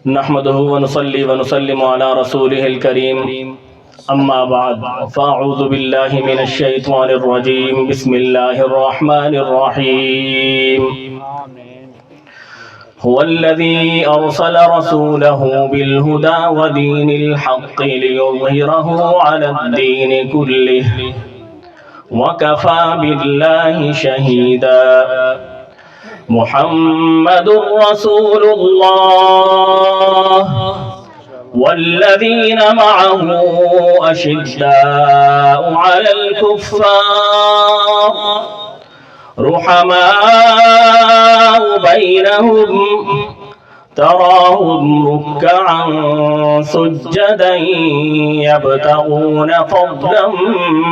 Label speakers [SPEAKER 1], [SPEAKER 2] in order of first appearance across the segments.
[SPEAKER 1] نحمده ونصلي ونسلم على رسوله الكريم اما بعد فاعوذ بالله من الشيطان الرجيم بسم الله الرحمن الرحيم هو الذي أرسل رسوله بالهدى ودين الحق ليظهره على الدين كله وكفى بالله شهيدا محمد رسول الله والذين معه أشداء على الكفار رحماء بينهم تراهم ركعا سجدا يبتغون فضلا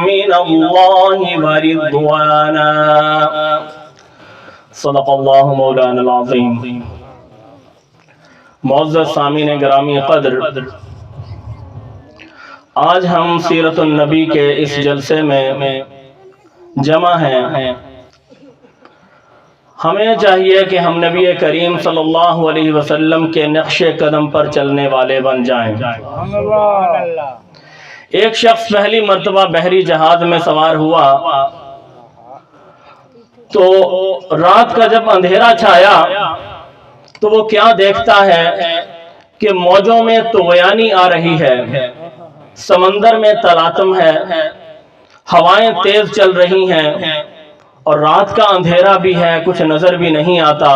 [SPEAKER 1] من الله ورضوانا صدق اللہ مولانا العظیم۔ معزز سامعین گرامی قدر، آج ہم سیرت النبی کے اس جلسے میں جمع ہیں۔ ہمیں چاہیے کہ ہم نبی کریم صلی اللہ علیہ وسلم کے نقش قدم پر چلنے والے بن جائیں۔ ایک شخص پہلی مرتبہ بحری جہاز میں سوار ہوا تو رات کا جب اندھیرا چھایا تو وہ کیا دیکھتا ہے کہ موجوں میں طغیانی آ رہی ہے، سمندر میں تلاطم ہے، ہوائیں تیز چل رہی ہیں اور رات کا اندھیرا بھی ہے، کچھ نظر بھی نہیں آتا۔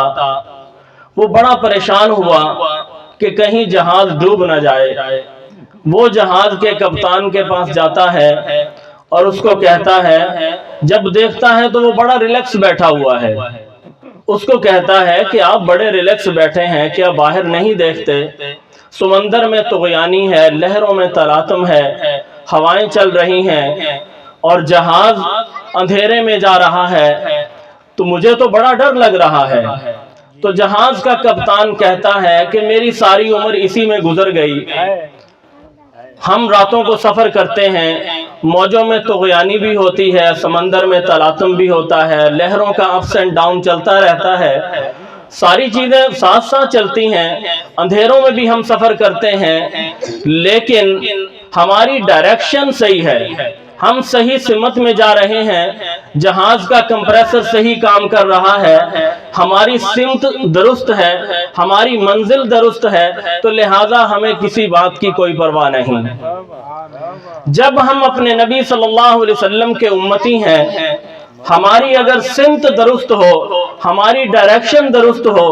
[SPEAKER 1] وہ بڑا پریشان ہوا کہ کہیں جہاز ڈوب نہ جائے۔ وہ جہاز کے کپتان کے پاس جاتا ہے اور اس کو کہتا ہے، جب دیکھتا ہے تو وہ بڑا ریلیکس بیٹھا ہوا ہے، اس کو کہتا ہے کہ آپ بڑے ریلیکس بیٹھے ہیں، کیا باہر نہیں دیکھتے؟ سمندر میں طغیانی ہے، لہروں میں تلاطم ہے، ہوائیں چل رہی ہیں اور جہاز اندھیرے میں جا رہا ہے، تو مجھے تو بڑا ڈر لگ رہا ہے۔ تو جہاز کا کپتان کہتا ہے کہ میری ساری عمر اسی میں گزر گئی، ہم راتوں کو سفر کرتے ہیں، موجوں میں طغیانی بھی ہوتی ہے، سمندر میں تلاطم بھی ہوتا ہے، لہروں کا اپس اینڈ ڈاؤن چلتا رہتا ہے، ساری چیزیں ساتھ ساتھ چلتی ہیں، اندھیروں میں بھی ہم سفر کرتے ہیں، لیکن ہماری ڈائریکشن صحیح ہے، ہم صحیح سمت میں جا رہے ہیں، جہاز کا کمپریسر صحیح کام کر رہا ہے، ہماری سمت درست ہے، ہماری منزل درست ہے، تو لہٰذا ہمیں کسی بات کی کوئی پرواہ نہیں۔ جب ہم اپنے نبی صلی اللہ علیہ وسلم کے امتی ہیں، ہماری اگر سمت درست ہو، ہماری ڈائریکشن درست ہو،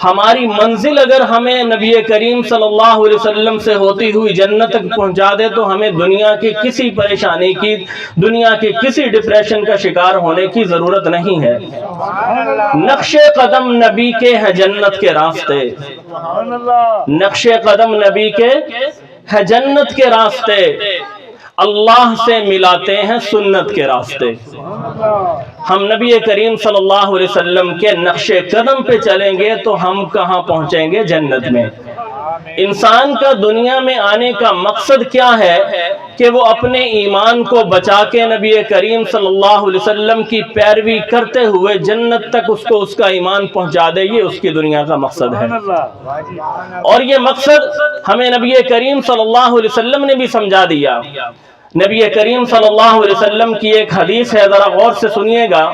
[SPEAKER 1] ہماری منزل اگر ہمیں نبی کریم صلی اللہ علیہ وسلم سے ہوتی ہوئی جنت تک پہنچا دے تو ہمیں دنیا کی کسی پریشانی کی، دنیا کے کسی ڈپریشن کا شکار ہونے کی ضرورت نہیں ہے۔ نقش قدم نبی کے ہیں جنت کے راستے، نقش قدم نبی کے ہے جنت کے راستے، اللہ سے ملاتے ہیں سنت کے راستے۔ ہم نبی کریم صلی اللہ علیہ وسلم کے نقش قدم پہ چلیں گے تو ہم کہاں پہنچیں گے؟ جنت میں۔ انسان کا دنیا میں آنے کا مقصد کیا ہے کہ وہ اپنے ایمان کو بچا کے نبی کریم صلی اللہ علیہ وسلم کی پیروی کرتے ہوئے جنت تک اس کو اس کا ایمان پہنچا دے، یہ اس کی دنیا کا مقصد ہے۔ اور یہ مقصد ہمیں نبی کریم صلی اللہ علیہ وسلم نے بھی سمجھا دیا۔ نبی کریم صلی اللہ علیہ وسلم کی ایک حدیث ہے، ذرا غور سے سنیے گا۔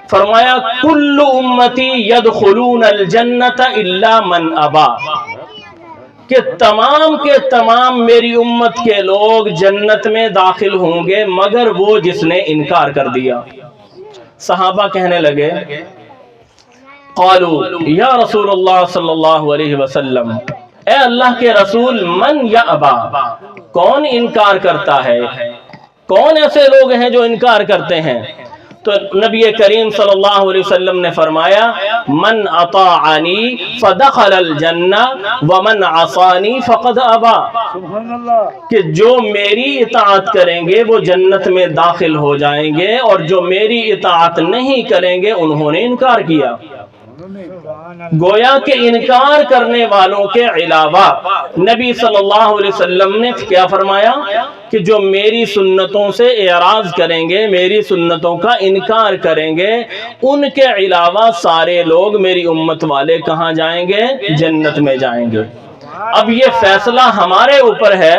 [SPEAKER 1] فرمایا کل امتی یدخلون الجنت الا من ابا، کہ تمام کے تمام میری امت کے لوگ جنت میں داخل ہوں گے مگر وہ جس نے انکار کر دیا۔ صحابہ کہنے لگے قالوا یا رسول اللہ صلی اللہ علیہ وسلم، اے اللہ کے رسول، من یا ابا، کون انکار کرتا ہے؟ کون ایسے لوگ ہیں جو انکار کرتے ہیں؟ تو نبی کریم صلی اللہ علیہ وسلم نے فرمایا من اطاعنی فدخل الجنہ ومن عصانی فقد ابا، کہ جو میری اطاعت کریں گے وہ جنت میں داخل ہو جائیں گے اور جو میری اطاعت نہیں کریں گے انہوں نے انکار کیا۔ گویا کہ انکار کرنے والوں کے علاوہ نبی صلی اللہ علیہ وسلم نے کیا فرمایا کہ جو میری سنتوں سے اعراض کریں گے، میری سنتوں کا انکار کریں گے، ان کے علاوہ سارے لوگ میری امت والے کہاں جائیں گے؟ جنت میں جائیں گے۔ اب یہ فیصلہ ہمارے اوپر ہے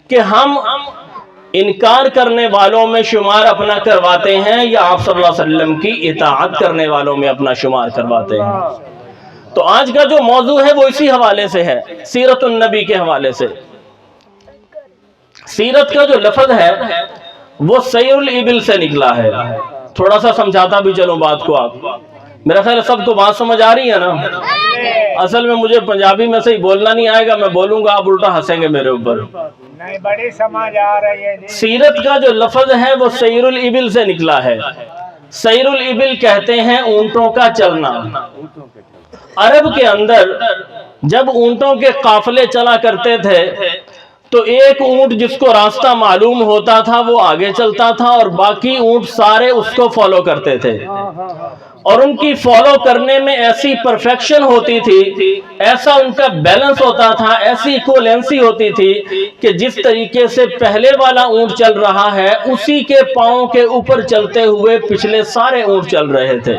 [SPEAKER 1] کہ ہم انکار کرنے والوں میں شمار اپنا کرواتے ہیں یا آپ صلی اللہ علیہ وسلم کی اطاعت کرنے والوں میں اپنا شمار کرواتے ہیں۔ تو آج کا جو موضوع ہے وہ اسی حوالے سے ہے، سیرت النبی کے حوالے سے۔ سیرت کا جو لفظ ہے وہ سیر الابل سے نکلا ہے۔ تھوڑا سا سمجھاتا بھی چلوں بات کو آپ، میرا خیال ہے سب تو بات سمجھ آ رہی ہے نا؟ اصل میں مجھے پنجابی میں صحیح بولنا نہیں آئے گا، میں بولوں گا آپ الٹا ہنسیں گے میرے اوپر۔
[SPEAKER 2] نہیں بڑی سمجھ آ رہی ہے۔
[SPEAKER 1] سیرت کا جو لفظ ہے وہ سیر الابل سے نکلا ہے۔ سیر الابل کہتے ہیں اونٹوں کا چلنا۔ عرب کے اندر جب اونٹوں کے قافلے چلا کرتے تھے تو ایک اونٹ جس کو راستہ معلوم ہوتا تھا وہ آگے چلتا تھا اور باقی اونٹ سارے اس کو فالو کرتے تھے، اور ان کی فالو کرنے میں ایسی پرفیکشن ہوتی تھی، ایسا ان کا بیلنس ہوتا تھا، ایسی ایکویلنسی ہوتی تھی کہ جس طریقے سے پہلے والا اونٹ چل رہا ہے اسی کے پاؤں کے اوپر چلتے ہوئے پچھلے سارے اونٹ چل رہے تھے۔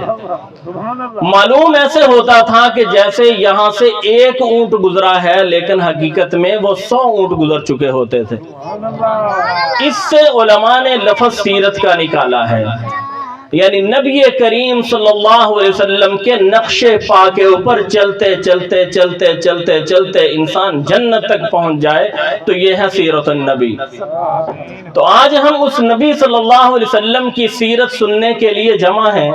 [SPEAKER 1] معلوم ایسے ہوتا تھا کہ جیسے یہاں سے ایک اونٹ گزرا ہے لیکن حقیقت میں وہ 100 اونٹ گزر چکے ہوتے تھے۔ اس سے علماء نے لفظ سیرت کا نکالا ہے، یعنی نبی کریم صلی اللہ علیہ وسلم کے نقش پا کے اوپر چلتے چلتے چلتے چلتے چلتے انسان جنت تک پہنچ جائے تو یہ ہے سیرت النبی۔ تو آج ہم اس نبی صلی اللہ علیہ وسلم کی سیرت سننے کے لیے جمع ہیں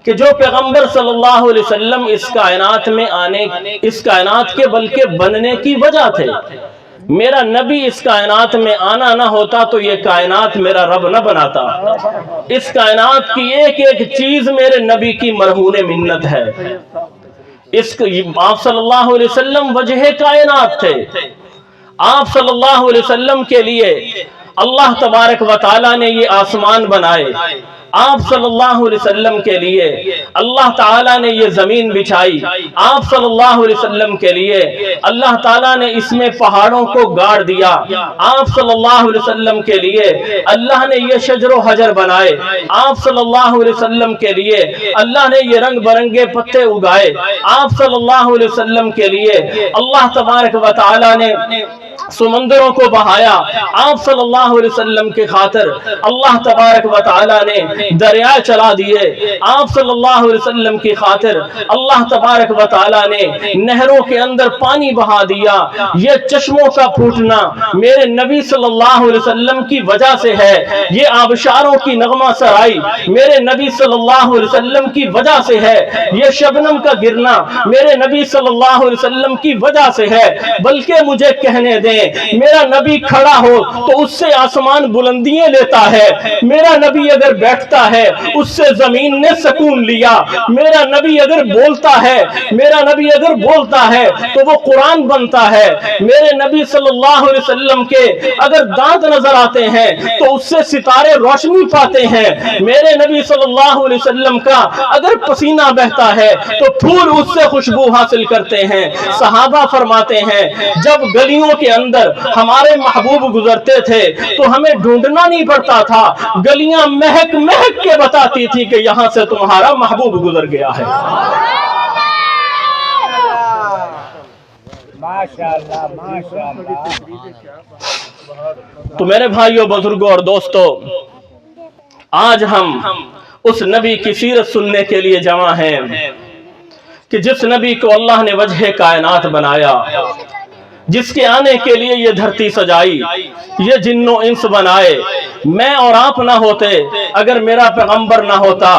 [SPEAKER 1] کہ جو پیغمبر صلی اللہ علیہ وسلم اس کائنات میں آنے، اس کائنات کے بلکہ بننے کی وجہ تھے۔ میرا نبی اس کائنات میں آنا نہ ہوتا تو یہ کائنات میرا رب نہ بناتا۔ اس کائنات کی ایک ایک چیز میرے نبی کی مرہون منت ہے۔ آپ صلی اللہ علیہ وسلم وجہ کائنات تھے۔ آپ صلی اللہ علیہ وسلم کے لیے اللہ تبارک و تعالیٰ نے یہ آسمان بنائے، آپ صلی اللہ علیہ وسلم کے لیے اللہ تعالیٰ نے یہ زمین بچھائی، آپ صلی اللہ علیہ وسلم کے لیے اللہ تعالیٰ نے اس میں پہاڑوں کو گاڑ دیا، آپ صلی اللہ علیہ وسلم کے لیے اللہ نے یہ شجر و حجر بنائے، آپ صلی اللہ علیہ وسلم کے لیے اللہ نے یہ رنگ برنگے پتے اگائے، آپ صلی اللہ علیہ وسلم کے لیے اللہ تبارک و تعالیٰ نے سمندروں کو بہایا، آپ صلی اللہ علیہ وسلم کے خاطر اللہ تبارک و تعالیٰ نے دریا چلا دیے، آپ صلی اللہ علیہ وسلم کی خاطر اللہ تبارک و تعالیٰ نے نہروں کے اندر پانی بہا دیا۔ یہ چشموں کا پھوٹنا میرے نبی صلی اللہ علیہ وسلم کی وجہ سے ہے، یہ آبشاروں کی نغمہ سرائی میرے نبی صلی اللہ علیہ وسلم کی وجہ سے ہے، یہ شبنم کا گرنا میرے نبی صلی اللہ علیہ وسلم کی وجہ سے ہے۔ بلکہ مجھے کہنے دیں، میرا نبی کھڑا ہو تو اس سے آسمان بلندیاں لیتا ہے، میرا نبی اگر بیٹھتا ہے اس سے زمین نے سکون لیا، میرا نبی اگر بولتا ہے، میرا نبی اگر بولتا ہے تو وہ قرآن بنتا ہے، میرے نبی صلی اللہ علیہ وسلم کے اگر دانت نظر آتے ہیں تو اس سے ستارے روشنی پاتے ہیں، میرے نبی صلی اللہ علیہ وسلم کا اگر پسینہ بہتا ہے تو پھول اس سے خوشبو حاصل کرتے ہیں۔ صحابہ فرماتے ہیں جب گلیوں کے اندر ہمارے محبوب گزرتے تھے تو ہمیں ڈھونڈنا نہیں پڑتا تھا، گلیاں مہک مہک کے بتاتی تھی کہ یہاں سے تمہارا محبوب گزر گیا ہے۔
[SPEAKER 2] ماشاءاللہ ماشاءاللہ۔
[SPEAKER 1] تو میرے بھائیوں، بزرگوں اور دوستوں، آج ہم اس نبی کی سیرت سننے کے لیے جمع ہیں کہ جس نبی کو اللہ نے وجہ کائنات بنایا، جس کے آنے کے لیے یہ دھرتی سجائی، یہ جن و انس بنائے۔ میں اور آپ نہ ہوتے اگر میرا پیغمبر نہ ہوتا،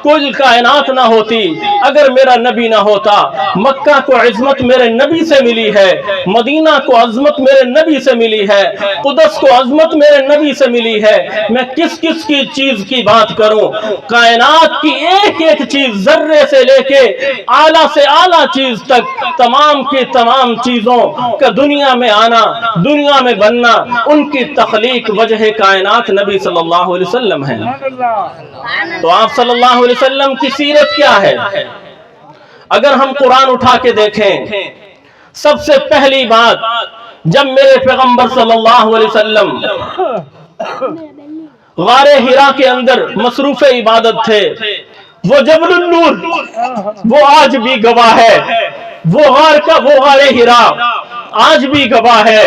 [SPEAKER 1] کل کائنات نہ ہوتی اگر میرا نبی نہ ہوتا۔ مکہ کو عظمت میرے نبی سے ملی ہے، مدینہ کو عظمت میرے نبی سے ملی ہے، قدس کو عظمت میرے نبی سے ملی ہے۔ میں کس کس کی چیز کی بات کروں؟ کائنات کی ایک ایک چیز، ذرے سے لے کے اعلیٰ سے اعلیٰ چیز تک، تمام کی تمام چیزوں کا دنیا میں آنا، دنیا میں بننا، ان کی تخلیق وجہ کائنات نبی صلی اللہ علیہ وسلم ہے۔ تو آپ صلی اللہ علیہ وسلم کی سیرت کیا ہے؟ اگر ہم قرآن اٹھا کے دیکھیں، سب سے پہلی بات، جب میرے پیغمبر صلی اللہ علیہ وسلم غار حرا کے اندر مصروف عبادت تھے، وہ جبل النور، وہ آج بھی گواہ ہے، वो गार का वो गारे हिरा आज भी गवाह है।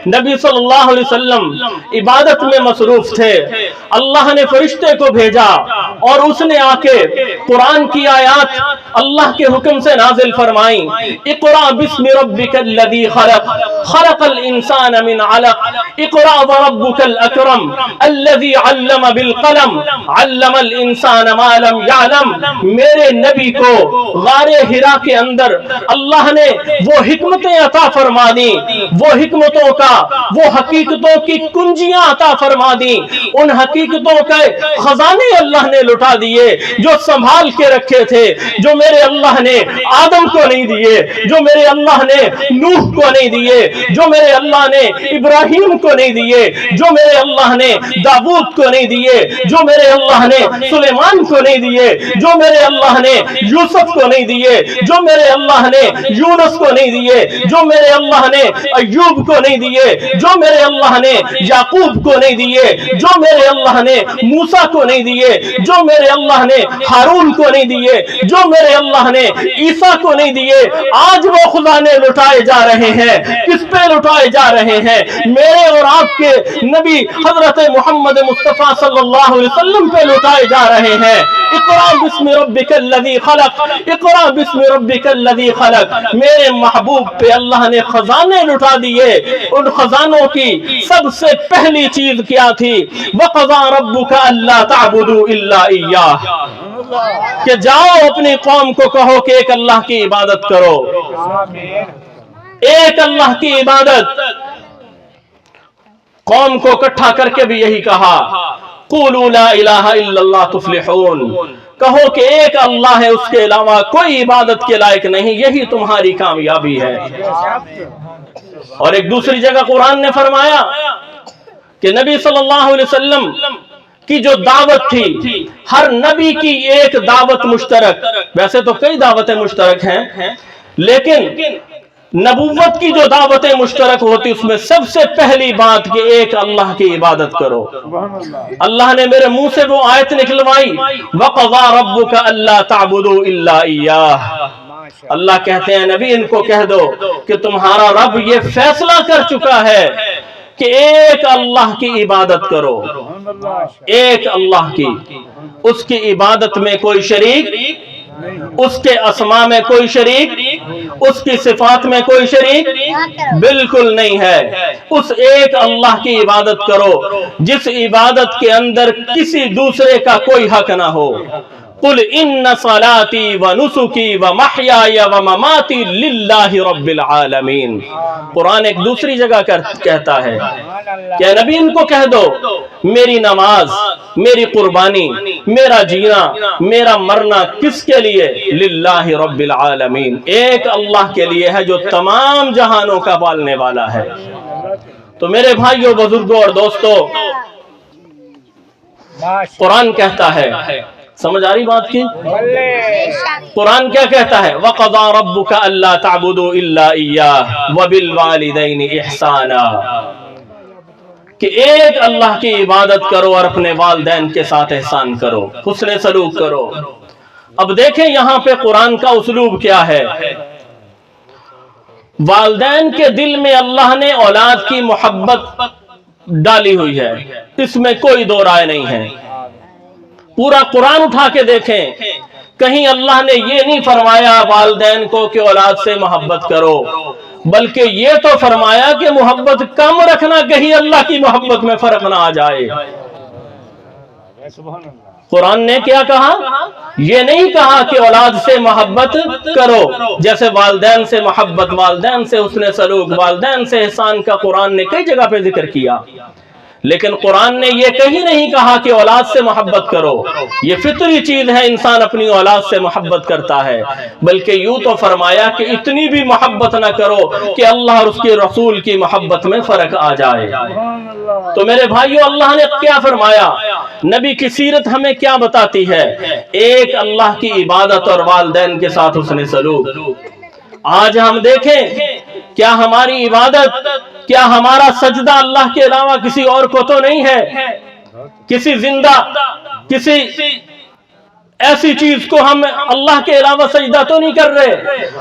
[SPEAKER 1] नबी सल्लल्लाहु अलैहि वसल्लम इबादत में मसरूफ थे। अल्लाह ने फरिश्ते को भेजा और उसने आके कुरान की आयत अल्लाह के हुक्म से नाजिल फरमाई। इक़रा बिस्मि रब्बिकल्लज़ी खलक़ खलक़ल इंसान मिन अलक़ इक़रा व रब्बुकल अकरम अल्लज़ी अल्लम बिल कलम अल्लमल इंसान मा लम यअलम। मेरे नबी को गारे हिरा के अंदर अल्लाह ने वो हिकमतें अता फरमा दी, वो हिकमतों का वो हकीकतों की कुंजियां अता फरमा दी। उन हकीकतों के खजाने अल्लाह ने लुटा दिए जो संभाल के रखे थे, जो मेरे अल्लाह ने आदम को नहीं दिए, जो मेरे अल्लाह ने नूह को नहीं दिए, जो मेरे अल्लाह ने इब्राहिम को नहीं दिए, जो मेरे अल्लाह ने दाऊद को नहीं दिए, जो मेरे अल्लाह ने सुलेमान को नहीं दिए, जो मेरे अल्लाह ने यूसुफ को नहीं दिए, जो मेरे अल्लाह ने यूनुस को नहीं दिए, जो मेरे अल्लाह ने अय्यूब को नहीं दिए, जो मेरे अल्लाह ने याकूब को नहीं दिए, जो मेरे अल्लाह ने मूसा को नहीं दिए, जो मेरे अल्लाह ने हारून को नहीं दिए, जो मेरे अल्लाह ने ईसा को नहीं दिए। आज वो खजाने लुटाए जा रहे हैं। किस पे लुटाए जा रहे हैं? मेरे और आपके नबी हजरत मोहम्मद मुस्तफा सल्लल्लाहु अलैहि वसल्लम पे लुटाए जा रहे हैं। इक़रा बिस्मि रब्बिकल्लज़ी खलक़ इक़रा बिस्मि रब्बिकल्लज़ी खलक़। मेरे महबूब पे अल्लाह ने खजाने लुटा दिए। उन खजानों की सबसे पहली चीज क्या थी? वक़ज़ा रब्बुका अल्ला तअबुदू इल्ला इय्याह, कि जाओ अपनी कौम को कहो कि एक अल्लाह की इबादत करो, एक अल्लाह की इबादत। कौम को इकट्ठा करके भी यही कहा, क़ूलू ला इलाहा इल्लल्लाह तुफ़्लिहून, कहो कि एक अल्लाह है, उसके अलावा कोई इबादत के लायक नहीं, यही तुम्हारी कामयाबी है। और एक दूसरी जगह कुरान ने फरमाया कि नबी सल्लल्लाहु अलैहि वसल्लम की जो दावत थी, हर नबी की एक दावत मुश्तरक, वैसे तो कई दावतें मुश्तरक हैं, लेकिन नबूवत की जो दावतें मुश्तरक होती उसमें सबसे पहली बात कि एक अल्लाह की इबादत करो। अल्लाह ने मेरे मुंह से वो आयत निकलवाई, वक़ज़ा रब्बुका अल्ला तअबुदू इल्ला इय्याह। अल्लाह कहते हैं नबी इनको कह दो कि तुम्हारा रब ये फैसला कर चुका है कि एक अल्लाह की इबादत करो, एक अल्लाह की, उसकी इबादत में कोई शरीक, उसके अस्मा में कोई शरीक, उसकी सिफात में कोई शरीक बिल्कुल नहीं है। उस एक अल्लाह की इबादत करो जिस इबादत के अंदर किसी दूसरे का कोई हक ना हो। कुल इन्ना सलाती व नुसुकी व महयाया व ममाती लिल्लाहि रब्बिल आलमीन। कुरान एक दूसरी जगह कहता है क्या नबी इनको कह दो मेरी नमाज, मेरी कुर्बानी, मेरा जीना, मेरा मरना किसके लिए? लिल्लाहि रब्बिल आलमीन, एक अल्लाह के लिए है जो तमाम जहानों का पालने वाला है। तो मेरे भाइयों, बुजुर्गों और दोस्तों, कुरान कहता है, समझ आ रही बात की? कुरान क्या कहता है? वक़ज़ा रब्बुका अल्ला तअबुदू इल्ला इय्याह व बिल वालिदैनि इहसाना, कि एक अल्लाह की इबादत करो और अपने वालिदैन के साथ एहसान करो, हुस्न सलूक करो। अब देखें यहां पे कुरान का उसलूब क्या है। वालिदैन के दिल में अल्लाह ने औलाद की मोहब्बत डाली हुई है, इसमें कोई दो राय नहीं है। पूरा कुरान उठा के देखें, कहीं अल्लाह ने ये नहीं फरमाया वालिदैन को कि औलाद से मोहब्बत करो, बल्कि ये तो फरमाया कि मोहब्बत कम रखना, कहीं अल्लाह की मोहब्बत में फर्क ना आ जाए। कुरान ने क्या कहा? ये नहीं कहा कि औलाद से मोहब्बत करो, जैसे वालिदैन से मोहब्बत, वालिदैन से हुस्न सलूक, वालिदैन से एहसान का कुरान ने कई जगह पे जिक्र किया, लेकिन कुरान ने यह कहीं नहीं कहा कि औलाद से मोहब्बत करो। ये फितरी चीज है, इंसान अपनी औलाद से मोहब्बत करता है, बल्कि यूं तो फरमाया कि इतनी भी मोहब्बत ना करो कि अल्लाह और उसके रसूल की मोहब्बत में फर्क आ जाए। तो मेरे भाइयों, अल्लाह ने क्या फरमाया? नबी की सीरत हमें क्या बताती है? एक अल्लाह की इबादत और वालिदैन के साथ हुस्न सलूक। आज हम देखें, क्या हमारी इबादत, क्या हमारा सजदा अल्लाह के अलावा किसी और को तो नहीं है? किसी जिंदा, किसी ऐसी चीज को हम अल्लाह के अलावा सजदा तो नहीं कर रहे,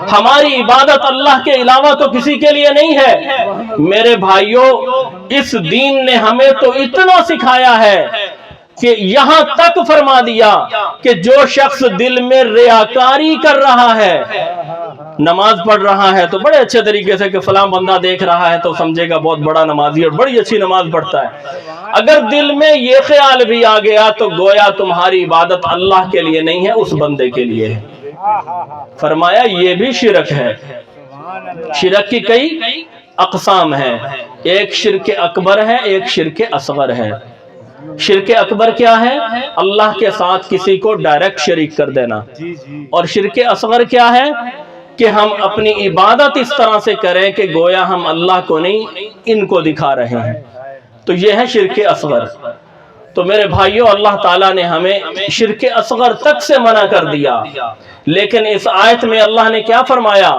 [SPEAKER 1] हमारी इबादत अल्लाह के अलावा तो किसी के लिए नहीं है। मेरे भाइयों, इस दीन ने हमें तो इतना सिखाया है कि यहां तक फरमा दिया कि जो शख्स दिल में रियाकारी कर रहा है, नमाज पढ़ रहा है तो बड़े अच्छे तरीके से कि फलां बंदा देख रहा है तो समझेगा बहुत बड़ा नमाजी और बड़ी अच्छी नमाज पढ़ता है। अगर दिल में ये ख्याल भी आ गया तो गोया तुम्हारी इबादत अल्लाह के लिए नहीं है, उस बंदे के लिए है। फरमाया ये भी शिरक है। शिरक की कई अक़साम है, एक शिरक अकबर है, एक शिरक असगर है। शिरक अकबर क्या है? अल्लाह के साथ किसी को डायरेक्ट शरीक कर देना। और शिरक असगर क्या है? कि हम अपनी इबादत इस तरह से करें कि गोया हम अल्लाह को नहीं इनको दिखा रहे हैं, तो यह है शिरक असगर। तो मेरे भाइयों, अल्लाह ताला ने हमें शिरक असगर तक से मना कर दिया, लेकिन इस आयत में अल्लाह ने क्या फरमाया?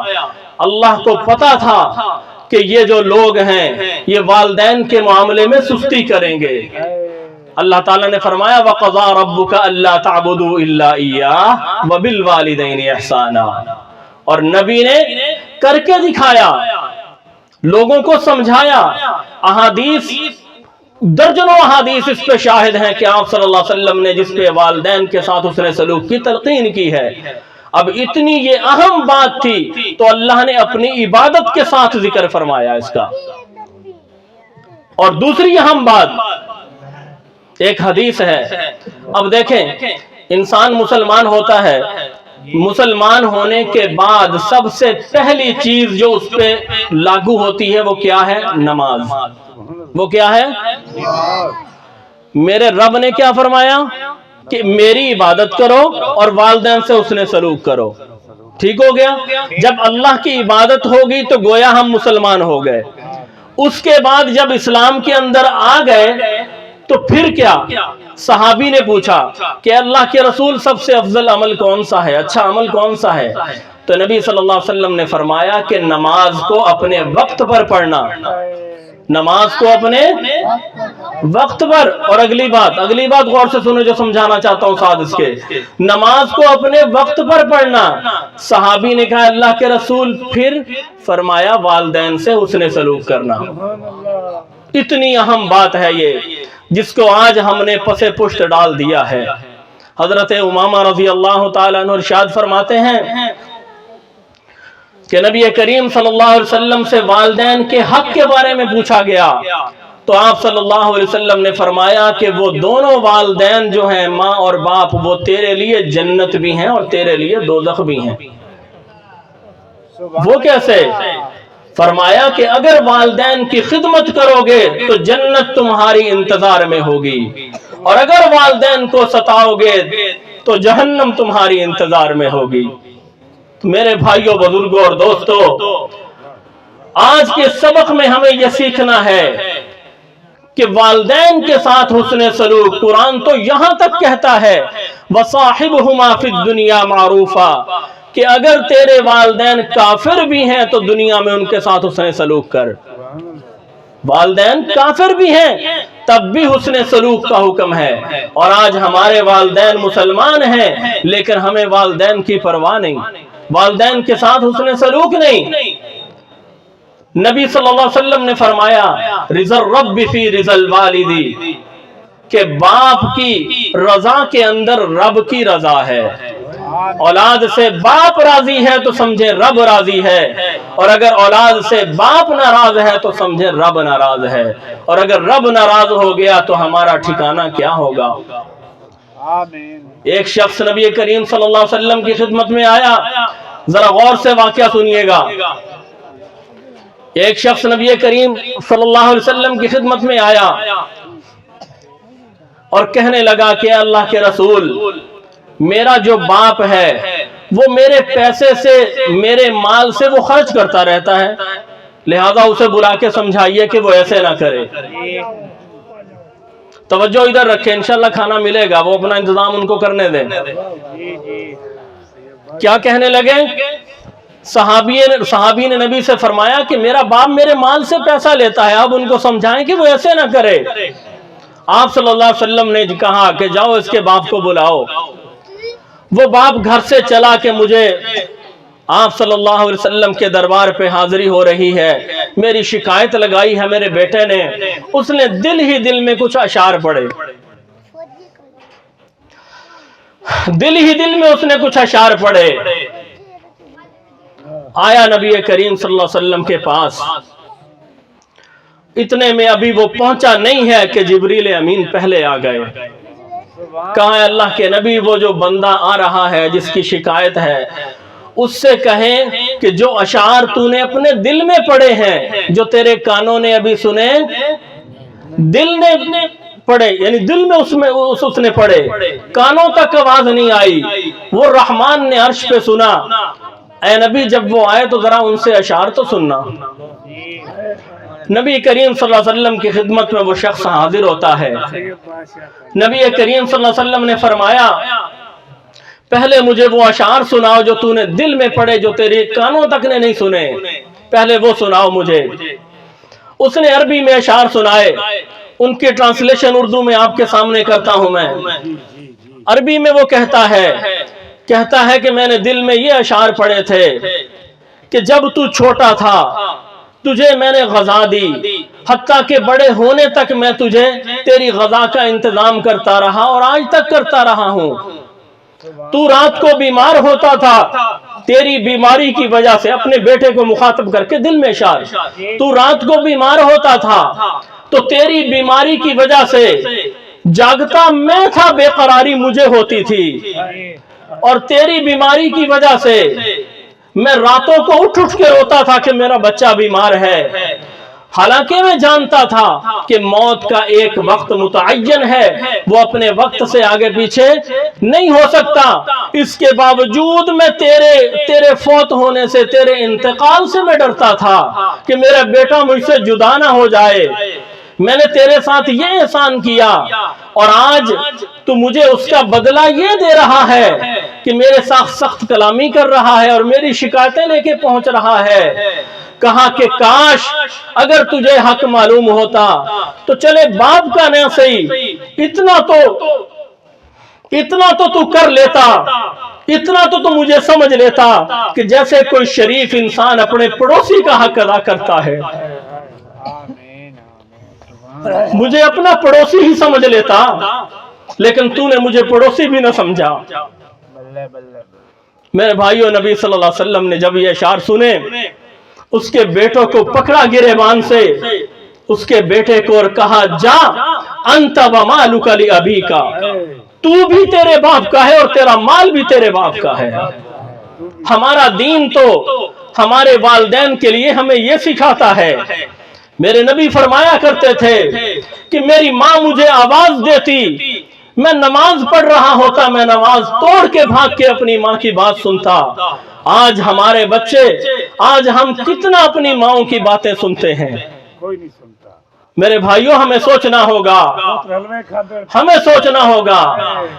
[SPEAKER 1] अल्लाह को पता था कि ये जो लोग हैं ये वालिदैन के मामले में सुस्ती करेंगे। अल्लाह ताला ने फरमाया वक़ज़ा रब्बुका अल्ला ताबुदू इल्ला इय्याह व बिल वालिदैनि इहसाना। और नबी ने करके दिखाया, लोगों को समझाया। अहादीस, दर्जनों अहादीस इस पे शाहिद हैं कि आप सल्लल्लाहु अलैहि वसल्लम ने जिस पे वालिदैन के साथ उसने सलूक की तलकीन की है। अब इतनी ये अहम बात थी तो अल्लाह ने अपनी इबादत के साथ जिक्र फरमाया इसका। और दूसरी अहम बात, एक हदीस है। अब देखें, इंसान मुसलमान होता है, मुसलमान होने के बाद सबसे पहली चीज जो उस पे लागू होती है वो क्या है? नमाज। वो क्या है? मेरे रब ने क्या फरमाया कि मेरी इबादत करो और वालिदैन से उसने सलूक करो। ठीक हो गया। जब अल्लाह की इबादत होगी तो गोया हम मुसलमान हो गए। उसके बाद जब इस्लाम के अंदर आ गए तो फिर क्या? सहाबी ने पूछा कि अल्लाह के रसूल सबसे अफजल अमल कौन सा है, अच्छा अमल कौन सा है? तो नबी सल्लल्लाहु अलैहि वसल्लम ने फरमाया कि नमाज को अपने वक्त पर पढ़ना, नमाज को अपने वक्त पर। और अगली बात गौर से सुनो जो समझाना चाहता हूं साथ इसके, नमाज को अपने वक्त पर पढ़ना। सहाबी ने कहा अल्लाह के रसूल, फिर फरमाया वालिदैन से उसने सलूक करना। इतनी अहम बात है ये, जिसको आज हमने पसे पुष्ट डाल दिया है। हजरत उमामा रज़ी अल्लाह ताला अन्हु इरशाद फरमाते हैं कि नबी करीम सल्लल्लाहु अलैहि वसल्लम से वालिदैन के हक के बारे में पूछा गया तो आप सल्लल्लाहु अलैहि वसल्लम ने फरमाया कि वो दोनों वालिदैन जो हैं, माँ और बाप, वो तेरे लिए जन्नत भी हैं और तेरे लिए दोज़ख भी हैं। वो कैसे? फरमाया कि अगर वालिदैन की खिदमत करोगे तो जन्नत तुम्हारी इंतजार में होगी, और अगर वालिदैन को सताओगे तो जहन्नम तुम्हारी इंतजार में होगी। तो मेरे भाइयों, बुजुर्गों और दोस्तों, आज के सबक में हमें यह सीखना है कि वालिदैन के साथ हुस्ने सलूक, कुरान तो यहां तक कहता है वसाहिबहुमा फिद दुनिया मारूफा, कि अगर तेरे वालिदैन काफिर भी हैं तो दुनिया में उनके साथ हुस्ने सलूक कर। वालिदैन काफिर भी हैं तब भी हुस्ने सलूक का हुक्म है। और आज हमारे वालिदैन मुसलमान हैं लेकिन हमें वालिदैन की परवाह नहीं, वालिदैन के साथ हुस्ने सलूक नहीं। नबी सल्लल्लाहु अलैहि वसल्लम ने फरमाया रिज़ल रब्बि फी रिज़ल वालिदी, कि बाप की रजा के अंदर रब की रजा है। औलाद से बाप राजी है तो समझे रब राजी है, और अगर औलाद से बाप नाराज है तो समझे रब नाराज है, और अगर रब नाराज हो गया तो हमारा ठिकाना क्या होगा। एक शख्स नबी करीम सल्लल्लाहु अलैहि वसल्लम की खिदमत में आया, जरा गौर से वाकया सुनिएगा। एक शख्स नबी करीम सल्लल्लाहु अलैहि वसल्लम की खिदमत में आया और कहने लगा कि अल्लाह के रसूल, मेरा जो बाप है वो मेरे पैसे से, मेरे माल से वो खर्च करता रहता है, लिहाजा उसे बुला के समझाइए कि वो ऐसे ना करे। तवज्जो इधर रखें, इंशाल्लाह खाना मिलेगा, वो अपना इंतजाम उनको करने दें। क्या कहने लगे? सहाबी ने नबी से फरमाया कि मेरा बाप मेरे माल से पैसा लेता है, अब उनको समझाएं कि वो ऐसे ना करे। आप सल्लल्लाहु अलैहि वसल्लम ने कहा कि जाओ इसके बाप को बुलाओ। وہ बाप घर से चला के मुझे आप सल्लल्लाहु अलैहि वसल्लम के दरबार पे हाजिरी हो रही है, मेरी शिकायत लगाई है मेरे बेटे ने, उसने दिल ही दिल में कुछ अशार पढ़े, दिल ही दिल में उसने कुछ अशार पढ़े। आया नबी करीम सल्लल्लाहु अलैहि वसल्लम के पास, इतने में अभी वो पहुंचा नहीं है कि जिब्रील अमीन पहले आ गए। कहा अल्लाह के नबी, वो जो बंदा आ रहा है जिसकी शिकायत है, उससे कहें कि जो अशार तूने अपने दिल में पढ़े हैं, जो तेरे कानों ने अभी सुने, दिल ने पढ़े, यानी दिल में उसने पढ़े, कानों तक आवाज नहीं आई, वो रहमान ने अर्श पे सुना। ऐ नबी, जब वो आए तो जरा उनसे अशार तो सुनना। नबी करीम सल्लल्लाहु अलैहि वसल्लम की खिदमत में वो शख्स हाजिर होता है। नबी करीम सल्लल्लाहु अलैहि वसल्लम ने फरमाया, पहले मुझे वो अशार सुनाओ जो तूने दिल में पढ़े, जो तेरे कानों तक ने नहीं सुने, पहले वो सुनाओ मुझे। उसने अरबी में अशार सुनाए, उनकी ट्रांसलेशन उर्दू में आपके सामने करता हूं मैं। अरबी में वो कहता है कि मैंने दिल में ये अशार पढ़े थे कि जब तू छोटा था तुझे मैंने गजा दी, हत्ता के बड़े होने तक मैं तुझे तेरी गजा का इंतजाम करता रहा और आज तक करता रहा हूं। तू रात को बीमार होता था, तेरी बीमारी की वजह से, अपने बेटे को मुखातब करके दिल में इशार, तू रात को बीमार होता था तो तेरी बीमारी की वजह से जागता मैं था, बेकरारी मुझे होती थी, और तेरी बीमारी की वजह से मैं रातों को उठ के रोता था कि मेरा बच्चा बीमार है। हालांकि मैं जानता था कि मौत का एक वक्त मुतअय्यन है, वो अपने वक्त से आगे पीछे नहीं हो सकता। इसके बावजूद मैं तेरे फौत होने से, तेरे इंतकाल से मैं डरता था कि मेरा बेटा मुझसे जुदा ना हो जाए। मैंने तेरे साथ ये एहसान किया और आज तू मुझे उसका बदला ये दे रहा है कि मेरे साथ सख्त कलामी कर रहा है और मेरी शिकायतें लेके पहुंच रहा है। कहा कि काश अगर तुझे हक मालूम होता तो चले बाप का ना सही, इतना तो तू कर लेता, इतना तो तू मुझे समझ लेता कि जैसे कोई शरीफ इंसान अपने पड़ोसी का हक अदा करता है। मुझे अपना पड़ोसी ही समझ लेता, लेकिन तूने मुझे पड़ोसी भी न समझा। मेरे भाइयों, नबी सल्लल्लाहु अलैहि वसल्लम ने जब ये अशार सुने, उसके बेटों को पकड़ा गिरेबान से, उसके बेटे को और कहा, जा अंत व मालुका लि अबीका, तू भी तेरे बाप का है और तेरा माल भी तेरे बाप का है। हमारा दीन तो हमारे वालिदैन के लिए हमें ये सिखाता है। मेरे नबी फरमाया करते थे कि मेरी माँ मुझे आवाज देती, मैं नमाज पढ़ रहा होता, मैं नमाज तोड़ के भाग के अपनी माँ की बात सुनता। आज हमारे बच्चे, आज हम कितना अपनी माँओं की बातें सुनते हैं,
[SPEAKER 2] कोई नहीं सुनता।
[SPEAKER 1] मेरे भाइयों, हमें सोचना होगा, हमें सोचना होगा।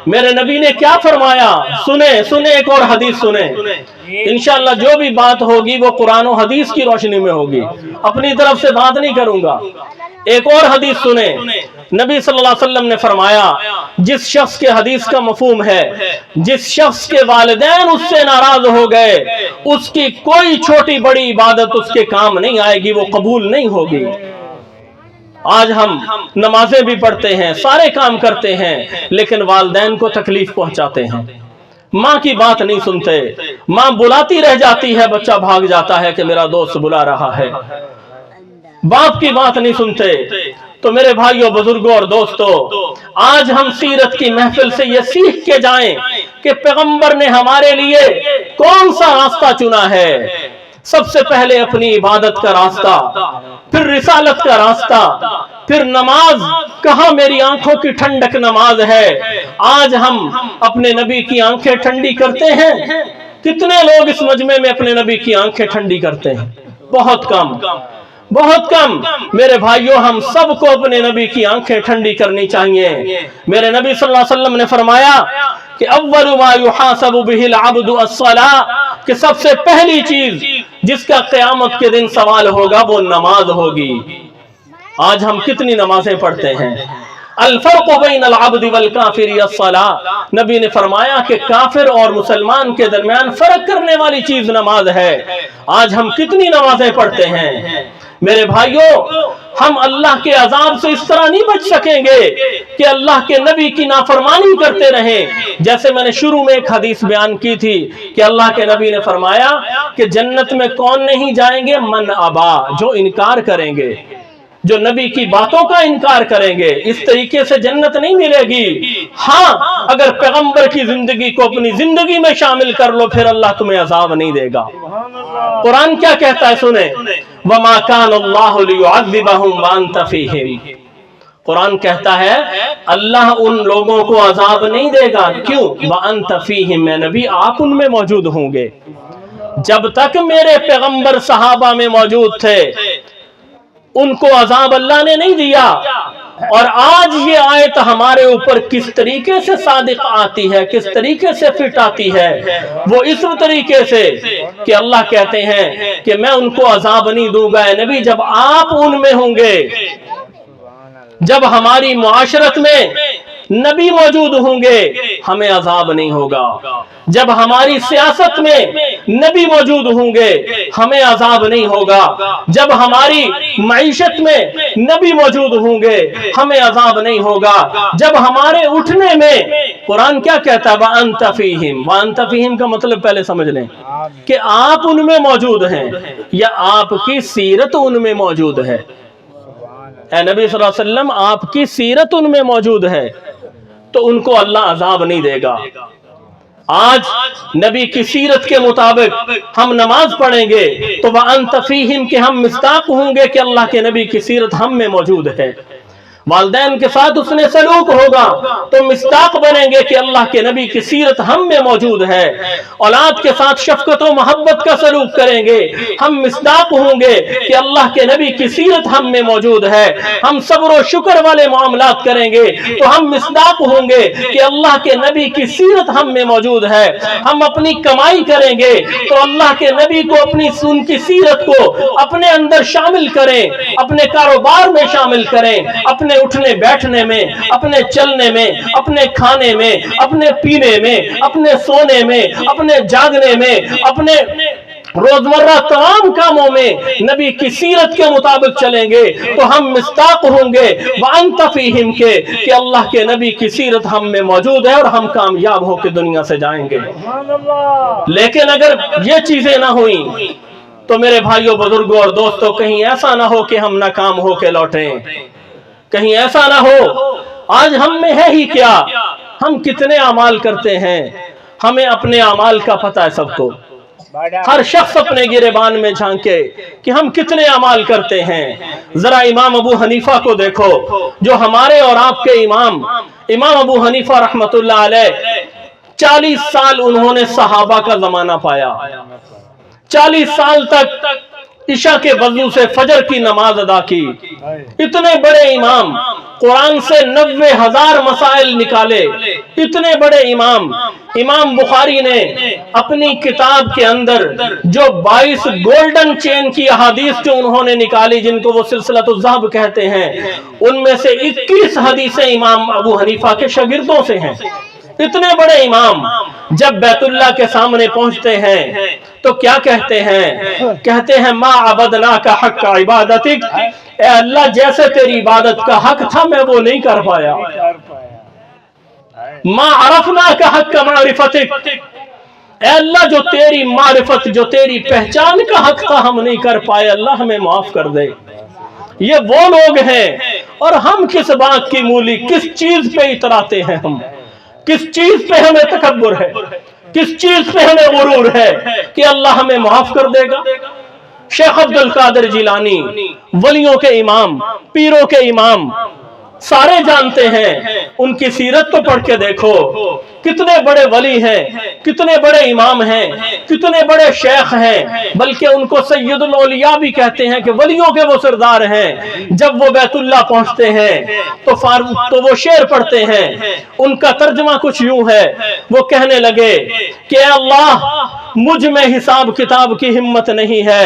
[SPEAKER 1] मेरे नबी ने क्या फरमाया, सुने एक और हदीस सुने। इंशाअल्लाह जो भी बात होगी वो कुरान और हदीस की रोशनी में होगी, अपनी तरफ से बात नहीं करूंगा। एक और हदीस सुने। नबी सल्लल्लाहु अलैहि वसल्लम ने फरमाया, जिस शख्स के हदीस का मफहूम है, जिस शख्स के वालिदैन उससे नाराज हो गए, उसकी कोई छोटी बड़ी इबादत उसके काम नहीं आएगी, वो कबूल नहीं होगी। आज हम नमाजें भी पढ़ते हैं, सारे काम करते हैं, लेकिन वालिदैन को तकलीफ पहुंचाते हैं। माँ की बात नहीं सुनते, माँ बुलाती रह जाती है, बच्चा भाग जाता है कि मेरा दोस्त बुला रहा है। बाप की बात नहीं सुनते। तो मेरे भाइयों, बुजुर्गों और दोस्तों, आज हम सीरत की महफिल से ये सीख के जाएं कि पैगंबर ने हमारे लिए कौन सा रास्ता चुना है। सबसे पहले अपनी इबादत का रास्ता, फिर रिसालत का रास्ता, फिर नमाज। कहाँ मेरी आंखों की ठंडक नमाज है। आज हम अपने नबी की आंखें ठंडी करते हैं। कितने लोग इस मजमे में अपने नबी की आंखें ठंडी करते हैं? बहुत कम, बहुत कम। मेरे भाइयों, हम सबको अपने नबी की आंखें ठंडी करनी चाहिए। मेरे नबी सल्लल्लाहु अलैहि वसल्लम ने फरमाया कि अव्वलु मा युहासबु बिहिल अब्दु अस्सलाह, कि सबसे पहली चीज जिसका क़यामत के दिन सवाल होगा वो नमाज होगी। आज हम कितनी नमाजें पढ़ते हैं, अल-फर्क़ बैन अल-अब्द वल-काफ़िर अस्सलाह, नबी ने फरमाया कि काफिर और मुसलमान के दरमियान फर्क करने वाली चीज नमाज है। आज हम कितनी नमाजें पढ़ते हैं मेरे भाइयों, हम अल्लाह के अजाब से इस तरह नहीं बच सकेंगे कि अल्लाह के नबी की नाफरमानी करते रहें। जैसे मैंने शुरू में एक हदीस बयान की थी कि अल्लाह के नबी ने फरमाया कि जन्नत में कौन नहीं जाएंगे, मन अबा, जो इनकार करेंगे, जो नबी की बातों का इनकार करेंगे। इस तरीके से जन्नत नहीं मिलेगी। हाँ, अगर पैगंबर की जिंदगी को अपनी जिंदगी में शामिल कर लो, फिर अल्लाह तुम्हें अजाब नहीं देगा। कुरान क्या कहता है सुने, वमा कान अल्लाहु लियुअज़्ज़िबहुम व अंत फीहिम। कुरान कहता है अल्लाह उन लोगों को अजाब नहीं देगा, क्यों? व अंत फीहिम, मैं नबी आप उनमें मौजूद होंगे। जब तक मेरे पैगंबर सहाबा में मौजूद थे उनको अजाब अल्लाह ने नहीं दिया। और आज ये आयत हमारे ऊपर किस तरीके से सादिक आती है, किस तरीके से फिट आती है, वो इस तरीके से कि अल्लाह कहते हैं कि मैं उनको अजाब नहीं दूंगा ए नबी जब आप उनमें होंगे, जब हमारी मुआशरत में नबी मौजूद होंगे हमें अजाब नहीं होगा। जब हमारी सियासत में नबी मौजूद होंगे हमें अजाब नहीं होगा। जब हमारी मईशत में नबी मौजूद होंगे हमें अजाब नहीं होगा। जब हमारे उठने में, कुरान क्या कहता है, वअन्त फीहिम, वअन्त फीहिम का मतलब पहले समझ लें कि आप उनमें मौजूद हैं या आपकी सीरत उनमें मौजूद है। ए नबी सल्लल्लाहु अलैहि वसल्लम आपकी सीरत उनमें मौजूद है तो उनको अल्लाह अजाब नहीं देगा। आज नबी की सीरत के मुताबिक हम नमाज पढ़ेंगे तो वह अंत फीहिम के हम मिस्ताक होंगे कि अल्लाह के नबी की सीरत हम में मौजूद है। वालिदैन के साथ उसने सलूक होगा तो मिस्ताक बनेंगे कि अल्लाह के नबी की सीरत हम में मौजूद है। औलाद के साथ शफकत और मोहब्बत का सलूक करेंगे, हम मिस्ताक होंगे कि अल्लाह के नबी की सीरत हम में मौजूद है। हम सब्र और शुक्र वाले मामलात करेंगे तो हम मिस्ताक होंगे कि अल्लाह के नबी की सीरत हम में मौजूद है। हम अपनी कमाई करेंगे तो अल्लाह के नबी को अपनी उनकी सीरत को अपने अंदर शामिल करें, अपने कारोबार में शामिल करें, अपने उठने बैठने में, अपने चलने में, अपने खाने में, अपने पीने में, अपने सोने में, अपने जागने में, अपने रोजमर्रा तमाम कामों में नबी की सीरत के मुताबिक चलेंगे तो हम मिस्ताक होंगे वअन्त फीहिम के कि अल्लाह के नबी की सीरत हम में मौजूद है और हम कामयाब होकर दुनिया से जाएंगे। लेकिन अगर ये चीजें ना हुई तो मेरे भाइयों, बुजुर्गों और दोस्तों, कहीं ऐसा ना हो कि हम नाकाम होके लौटें, कहीं ऐसा ना हो। आज हम में है ही क्या, हम कितने अमाल करते हैं, हमें अपने अमाल का पता है सबको। हर शख्स अपने गिरेबान में झांके कि हम कितने अमाल करते हैं। जरा इमाम अबू हनीफा को देखो, जो हमारे और आपके इमाम अबू हनीफा रहमतुल्लाह अलैह 40 साल उन्होंने सहाबा का जमाना पाया। 40 साल तक इशा के वजू से फजर की नमाज अदा की। इतने बड़े इमाम, कुरान से 90,000 मसाइल निकाले। इतने बड़े इमाम बुखारी ने अपनी किताब के अंदर जो 22 गोल्डन चेन की अहादीस जो उन्होंने निकाली, जिनको वो सिलसिलतुल ज़हब कहते हैं, उनमें से 21 हदीसें इमाम अबू हनीफा के शागिर्दों से हैं। इतने बड़े इमाम जब बैतुल्लाह के सामने पहुंचते हैं तो क्या कहते हैं? कहते हैं मा अबदना का हक का इबादतिक, ए अल्लाह जैसे तेरी इबादत का हक था मैं वो नहीं कर पाया। मा अरफना का हक का मारिफतिक, ए अल्लाह जो तेरी मारिफत, जो तेरी पहचान का हक था हम नहीं कर पाए, अल्लाह हमें माफ कर दे। ये वो लोग हैं और हम किस बात की मूली, किस चीज पे इतराते हैं, हम किस चीज पे हमें तकब्बुर है, किस चीज पे हमें गुरूर है कि अल्लाह हमें माफ कर देगा। शेख अब्दुल कादिर जिलानी वलियों के इमाम, पीरों के इमाम, सारे जानते हैं। उनकी सीरत तो पढ़ के देखो, कितने बड़े वली हैं, कितने बड़े इमाम हैं, कितने बड़े शेख हैं, बल्कि उनको सैयदुल औलिया भी कहते हैं कि वलियों के वो सरदार हैं। जब वो बैतुल्लाह पहुंचते हैं तो वो शेर पढ़ते हैं। उनका तर्जमा कुछ यूं है, वो कहने लगे कि अल्लाह मुझ में हिसाब किताब की हिम्मत नहीं है,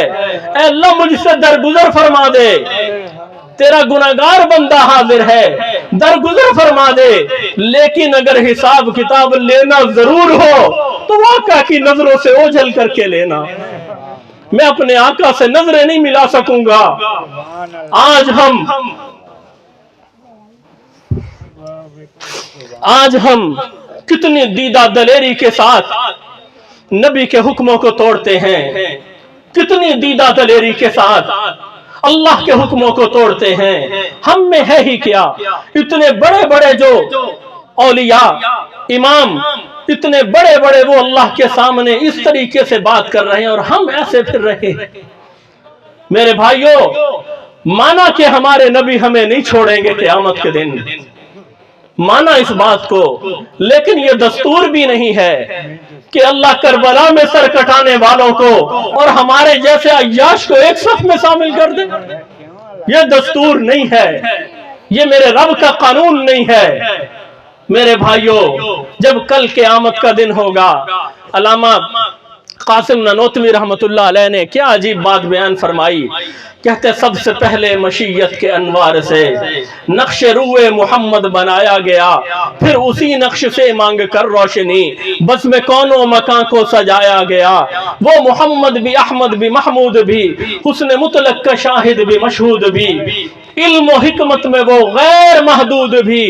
[SPEAKER 1] अल्लाह मुझसे दरगुजर फरमा दे, तेरा गुनाहगार बंदा हाजिर है, درگزر فرما دے، لیکن اگر حساب کتاب لینا ضرور ہو تو آقا کی نظروں سے اوجھل کر کے لینا۔ میں اپنے آقا سے نظریں نہیں ملا سکوں گا۔ آج ہم کتنی دیدہ دلیری کے ساتھ نبی کے حکموں کو توڑتے ہیں، کتنی دیدہ دلیری کے ساتھ اللہ کے حکموں کو توڑتے ہیں۔ ہم میں ہے ہی کیا؟ اتنے بڑے بڑے جو اولیاء امام، اتنے بڑے بڑے وہ اللہ کے سامنے اس طریقے سے بات کر رہے ہیں اور ہم ایسے پھر رہے ہیں۔ میرے بھائیوں، مانا کہ ہمارے نبی ہمیں نہیں چھوڑیں گے قیامت کے دن، مانا اس بات کو، لیکن یہ دستور بھی نہیں ہے کہ اللہ کربلا میں سر کٹانے والوں کو اور ہمارے جیسے عیاش کو ایک صف میں شامل کر دے۔ یہ دستور نہیں ہے، یہ میرے رب کا قانون نہیں ہے۔ میرے بھائیوں، جب کل قیامت کا دن ہوگا، علامہ قاسم نانوتوی رحمت اللہ علیہ نے کیا عجیب بات بیان فرمائی۔ کہتے سب سے پہلے مشیت کے انوار سے نقش روئے محمد بنایا گیا، پھر اسی نقش سے مانگ کر روشنی بس میں کون و مکان کو سجایا گیا۔ وہ محمد بھی، احمد بھی، محمود بھی، حسن مطلق کا شاہد بھی، مشہود بھی، علم و حکمت میں وہ غیر محدود بھی،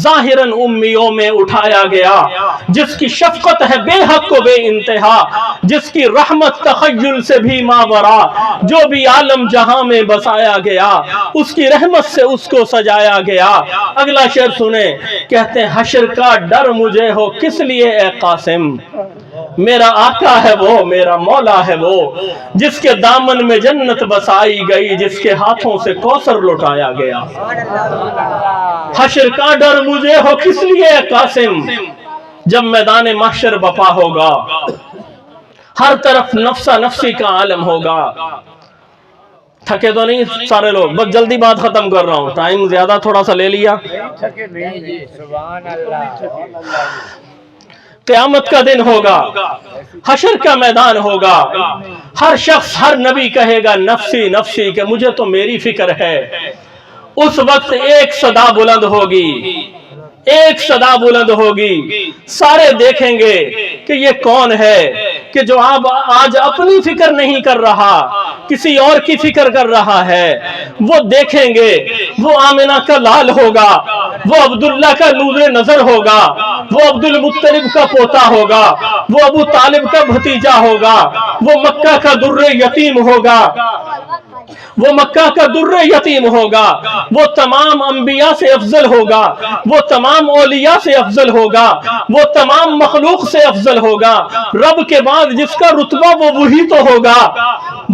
[SPEAKER 1] ظاہراً امیوں میں اٹھایا گیا۔ جس کی شفقت ہے بے حق و بے انتہا، جس کی رحمت تخیل سے بھی ماورا، جو بھی عالم جہاں میں بسایا گیا، اس کی رحمت سے اس کو سجایا گیا۔ اگلا شعر سنیں، کہتے ہیں حشر کا ڈر مجھے ہو کس لیے اے قاسم، میرا آقا ہے وہ، میرا مولا ہے وہ، جس کے دامن میں جنت بسائی گئی، جس کے ہاتھوں سے کوثر لٹایا گیا۔ حشر کا ڈر مجھے ہو کس لیے اے قاسم، جب میدان محشر بپا ہوگا، ہر طرف نفسا نفسی کا عالم ہوگا۔ تھکے تو نہیں سارے لوگ؟ بس جلدی بات ختم کر رہا ہوں، ٹائم زیادہ تھوڑا سا لے لیا۔
[SPEAKER 2] سبحان اللہ۔
[SPEAKER 1] قیامت کا دن ہوگا، حشر کا میدان ہوگا، ہر شخص، ہر نبی کہے گا نفسی نفسی، کہ مجھے تو میری فکر ہے۔ اس وقت ایک صدا بلند ہوگی، ایک صدا بلند ہوگی، سارے دیکھیں گے کہ یہ کون ہے کہ جو آج اپنی فکر نہیں کر رہا، کسی اور کی فکر کر رہا ہے۔ وہ دیکھیں گے، وہ آمنہ کا لال ہوگا، وہ عبداللہ کا نور نظر ہوگا، وہ عبد المطلب کا پوتا ہوگا، وہ ابو طالب کا بھتیجا ہوگا، وہ مکہ کا در یتیم ہوگا، وہ مکہ کا در یتیم ہوگا، وہ تمام انبیاء سے افضل ہوگا، وہ تمام اولیاء سے افضل ہوگا، وہ تمام مخلوق سے افضل ہوگا۔ رب کے بعد جس کا رتبہ وہ وہی تو ہوگا،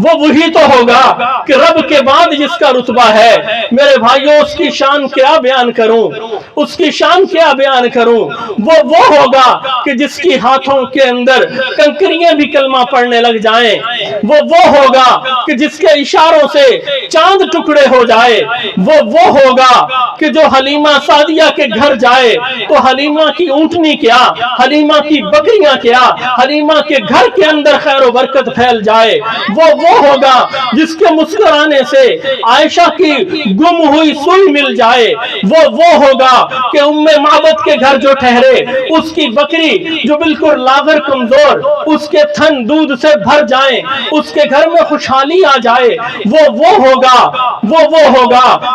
[SPEAKER 1] وہ وہی تو ہوگا کہ رب کے بعد جس کا رتبہ ہے۔ میرے بھائیوں، اس کی شان کیا بیان کروں، اس کی شان کیا بیان کروں؟ وہ ہوگا کہ جس کی ہاتھوں کے اندر کنکریاں بھی کلمہ پڑھنے لگ جائیں، وہ ہوگا کہ جس کے اشاروں سے چاند ٹکڑے ہو جائے، وہ ہوگا کہ جو حلیمہ سعدیہ کے گھر جائے تو حلیمہ کی اونٹنی کیا، حلیمہ کی بکریاں کیا، حلیمہ کے گھر کے اندر خیر و برکت پھیل جائے۔ وہ ہوگا جس کے مسکرانے سے عائشہ کی گم ہوئی سوئی مل جائے۔ وہ ہوگا کہ ام معبد کے گھر جو ٹھہرے، اس کی بکری جو بالکل لاغر کمزور، اس کے تھن دودھ سے بھر جائیں، اس کے گھر میں خوشحالی آ جائے۔ وہ ہوگا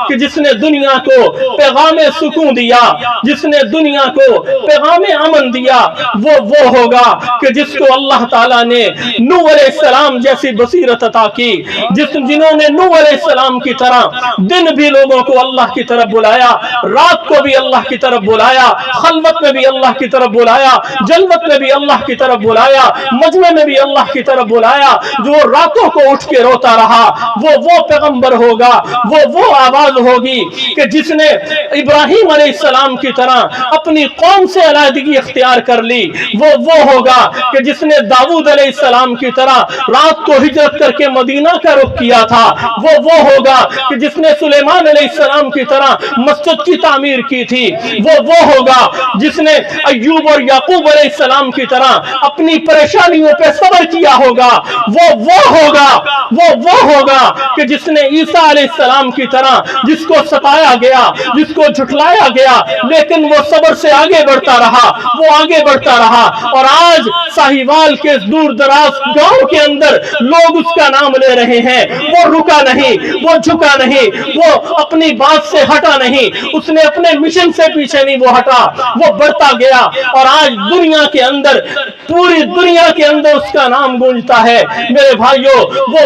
[SPEAKER 1] کہ جس نے دنیا کو پیغام سکون دیا، جس نے دنیا کو پیغام امن دیا۔ وہ ہوگا کہ جس کو اللہ تعالیٰ نے نوح علیہ السلام جیسی بصیرت عطا کی، جنہوں نے نوح علیہ السلام کی طرح دن بھی لوگوں کو اللہ کی طرف بلایا، رات کو بھی اللہ کی طرف بلایا، خلوت میں بھی اللہ کی طرف بلایا، جلوت میں بھی اللہ کی طرف بلایا، مجمع میں بھی اللہ کی طرف بلایا۔ جو راتوں کو اٹھ کے روتا رہا، وہ پیغمبر ہوگا۔ وہ آواز ہوگی کہ جس نے ابراہیم علیہ السلام کی طرح اپنی قوم سے علیحدگی اختیار کر لی۔ وہ ہوگا کہ جس نے داؤد علیہ السلام کی طرح رات کو ہجرت کر کے مدینہ کا رخ کیا تھا۔ وہ ہوگا کہ جس نے سلیمان علیہ السلام کی طرح مسجد کی تعمیر کی थी, वो होगा जिसने अय्यूब और याकूब अलैहिस्सलाम की तरह अपनी परेशानियों पे सब्र किया होगा। वो होगा कि जिसने ईसा अलैहिस्सलाम की तरह जिसको सताया गया, जिसको झुठलाया गया, लेकिन वो सब्र से आगे बढ़ता रहा, वो आगे बढ़ता रहा। और आज साहिवाल के दूर दराज गांव के अंदर लोग उसका नाम ले रहे हैं। वो रुका नहीं, वो झुका नहीं, वो अपनी बात से हटा नहीं, उसने अपने मिशन से पीछे नहीं वो हटा, वो बढ़ता गया। और आज दुनिया के अंदर, पूरी दुनिया के अंदर उसका नाम गूंजता है। मेरे भाइयों,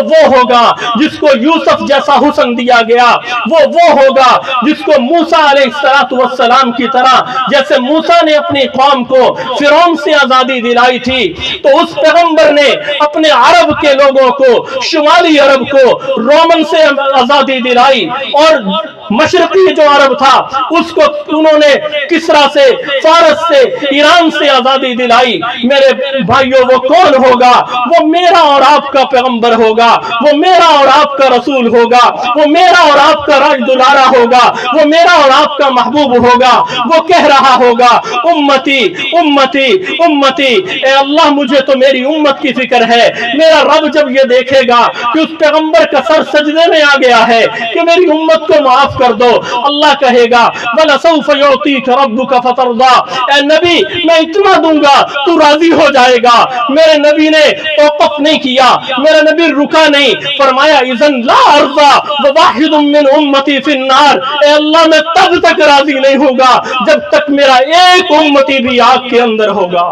[SPEAKER 1] वो होगा जिसको यूसुफ जैसा हुस्न दिया गया, वो होगा जिसको मूसा अलैहिस्सलाम की तरह, जैसे मूसा ने अपनी कौम को फिरौन से आजादी दिलाई थी, तो उस पैगंबर ने अपने अरब के लोगों को, शुमाली अरब को रोमन से आजादी दिलाई, और मशरकी जो अरब था उसको उन्होंने किसरा से, फारस से, ईरान से आजादी दिलाई। मेरे भाइयों, वो कौन होगा? वो मेरा और आपका पैगंबर होगा, वो मेरा और आपका रसूल होगा, वो मेरा और आपका राजदुलारा होगा, वो मेरा और आपका महबूब होगा। वो कह रहा होगा, उम्मती उम्मती उम्मती, ए अल्लाह मुझे तो मेरी उम्मत की फिक्र है। मेरा रब जब ये देखेगा कि उस पैगंबर का सर सजदे में आ गया है कि मेरी उम्मत को माफ कर दो, अल्लाह कहेगा वलसौफ युतीक रब्बुका फतरदा, ए नबी मैं इतना दूंगा तू राजी हो जाएगा। मेरे नबी ने तौक़ुफ़ नहीं किया, मेरा नबी रुका नहीं, फरमाया इज़न ला अर्ज़ा व वाहिदुम मिन उम्मती फिन्नार, ए अल्लाह मैं तब तक राजी नहीं होगा जब तक मेरा एक उम्मती भी आग के अंदर होगा।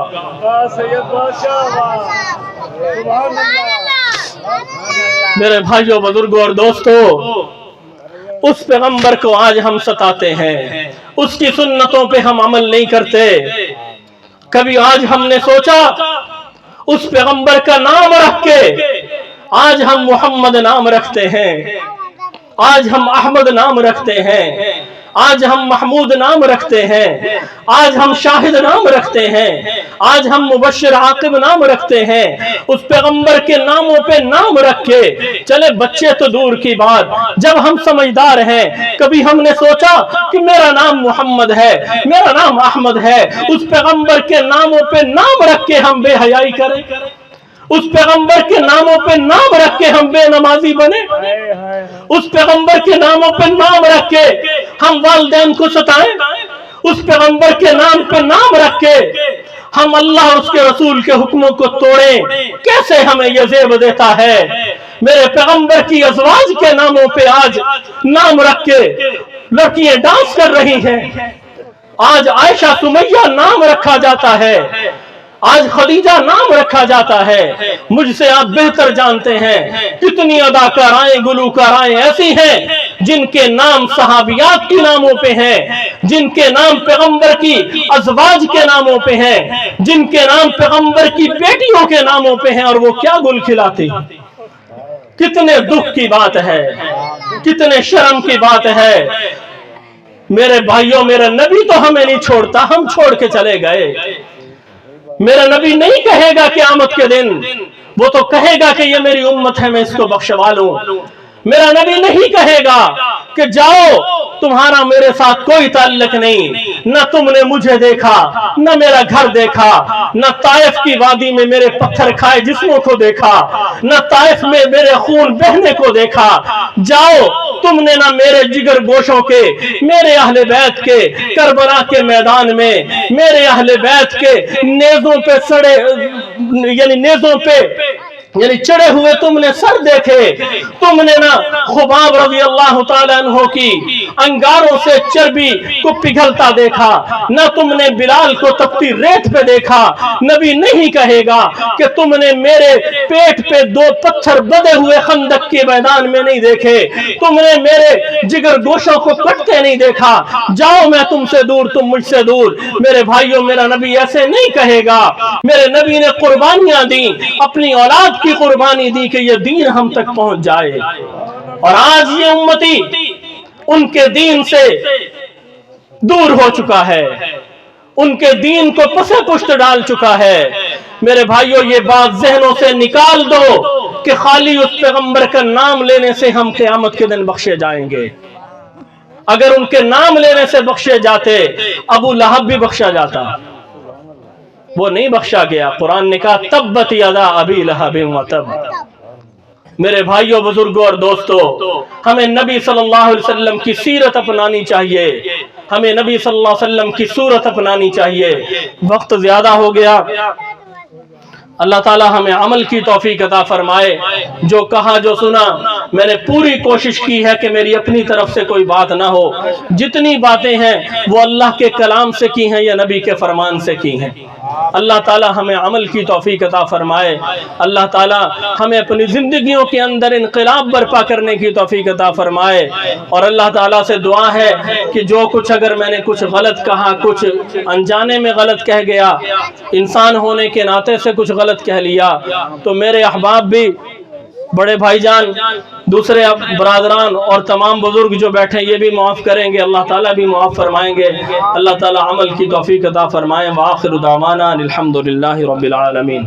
[SPEAKER 1] मेरे भाइयों, बुजुर्गों और दोस्तों, उस पैगंबर को आज हम सताते हैं, उसकी सुन्नतों पे हम अमल नहीं करते। कभी आज हमने सोचा उस पैगंबर का नाम रख के आज हम मोहम्मद नाम रखते हैं, आज हम अहमद नाम रखते हैं, आज हम महमूद नाम रखते हैं, आज हम शाहिद नाम रखते हैं, आज हम मुबश्शिर आकिब नाम रखते हैं। उस पैगंबर के नामों पे नाम रख के चले, बच्चे तो दूर की बात, जब हम समझदार हैं, कभी हमने सोचा कि मेरा नाम मोहम्मद है, मेरा नाम अहमद है, उस पैगंबर के नामों पे नाम रख के हम बेहयाई करें, उस पैगंबर के नामों पे नाम रख के हम बेनमाजी बने, उस पैगंबर के नामों पे नाम रख के हम वालिदैन को सताएं, उस पैगंबर के नाम पे नाम रख के हम अल्लाह और उसके रसूल के हुक्मों को तोड़ें। कैसे हमें यह ज़ेब देता है? मेरे पैगंबर की अज़वाज के नामों पे आज नाम रख के लड़कियां डांस कर रही हैं। आज आयशा सुमैया नाम रखा जाता है, आज खदीजा नाम रखा जाता है। मुझसे आप बेहतर जानते हैं कितनी अदाकाराएं, गुलूकाराएं ऐसी हैं जिनके नाम सहाबियात के नामों पे हैं, जिनके नाम पैगंबर की अज़वाज के नामों पे हैं, जिनके नाम पैगंबर की बेटियों के नामों पे हैं, और वो क्या गुल खिलाती। कितने दुख की बात है, कितने शर्म की बात है। मेरे भाइयों, मेरा नबी तो हमें नहीं छोड़ता, हम छोड़ के चले गए। मेरा नबी नहीं कहेगा क़यामत के दिन, वो तो कहेगा कि ये मेरी उम्मत है, मैं इसको बख्शवा लूं। मेरा नबी नहीं कहेगा कि जाओ तुम्हारा मेरे साथ कोई ताल्लुक नहीं, न तुमने मुझे देखा, न मेरा घर देखा, न ताइफ की वादी में मेरे पत्थर खाए जिस्मों को देखा, न ताइफ में मेरे खून बहने को देखा। जाओ तुमने ना मेरे जिगर गोशों के, मेरे अहले बैत के करबला के मैदान में, मेरे अहले बैत के नेज़ों पे सड़े, यानी नेज़ों पे यानी चढ़े हुए तुमने सर देखे। तुमने ना खुबाब रज़ी अल्लाह तआला अन्हु की अंगारों से चर्बी को पिघलता देखा, न तुमने बिलाल को तपती रेत पे देखा। नबी नहीं कहेगा कि तुमने मेरे पेट पे दो पत्थर बदे हुए खंदक के मैदान में नहीं देखे, तुमने मेरे जिगर गोशों को कटते नहीं देखा, जाओ मैं तुमसे दूर, तुम मुझसे दूर। मेरे भाइयों, मेरा नबी ऐसे नहीं कहेगा। मेरे नबी ने कुर्बानियां दी, अपनी औलाद की कुर्बानी दी कि ये दीन हम तक पहुंच जाए, और आज ये उम्मती उनके दीन से दूर हो चुका है, उनके दीन को पसे पुष्ट डाल चुका है। मेरे भाइयों, ये बात ज़हनों से निकाल दो कि खाली उस पैगंबर का नाम लेने से हम क़यामत के दिन बख्शे जाएंगे। اگر ان کے نام لینے سے بخشے جاتے ابو لہب بھی بخشا جاتا، وہ نہیں بخشا گیا۔ قرآن نے کہا تبت یدا ابی لہب وتب۔ میرے بھائیوں، بزرگوں اور دوستوں، ہمیں نبی صلی اللہ علیہ وسلم کی سیرت اپنانی چاہیے، ہمیں نبی صلی اللہ علیہ وسلم کی صورت اپنانی چاہیے۔ وقت زیادہ ہو گیا، اللہ تعالی ہمیں عمل کی توفیق عطا فرمائے۔ جو کہا جو سنا، میں نے پوری کوشش کی ہے کہ میری اپنی طرف سے کوئی بات نہ ہو۔ جتنی باتیں ہیں وہ اللہ کے کلام سے کی ہیں یا نبی کے فرمان سے کی ہیں۔ اللہ تعالی ہمیں عمل کی توفیق عطا فرمائے۔ اللہ تعالی ہمیں اپنی زندگیوں کے اندر انقلاب برپا کرنے کی توفیق عطا فرمائے۔ اور اللہ تعالی سے دعا ہے کہ جو کچھ اگر میں نے کچھ غلط کہا، کچھ انجانے میں غلط کہہ گیا، انسان ہونے کے ناطے سے کچھ غلط کہہ لیا، تو میرے احباب بھی، بڑے بھائی جان، دوسرے برادران اور تمام بزرگ جو بیٹھے یہ بھی معاف کریں گے، اللہ تعالیٰ بھی معاف فرمائیں گے۔ اللہ تعالیٰ عمل کی توفیق عطا فرمائیں۔ وآخر دعوانا الحمدللہ رب العالمین۔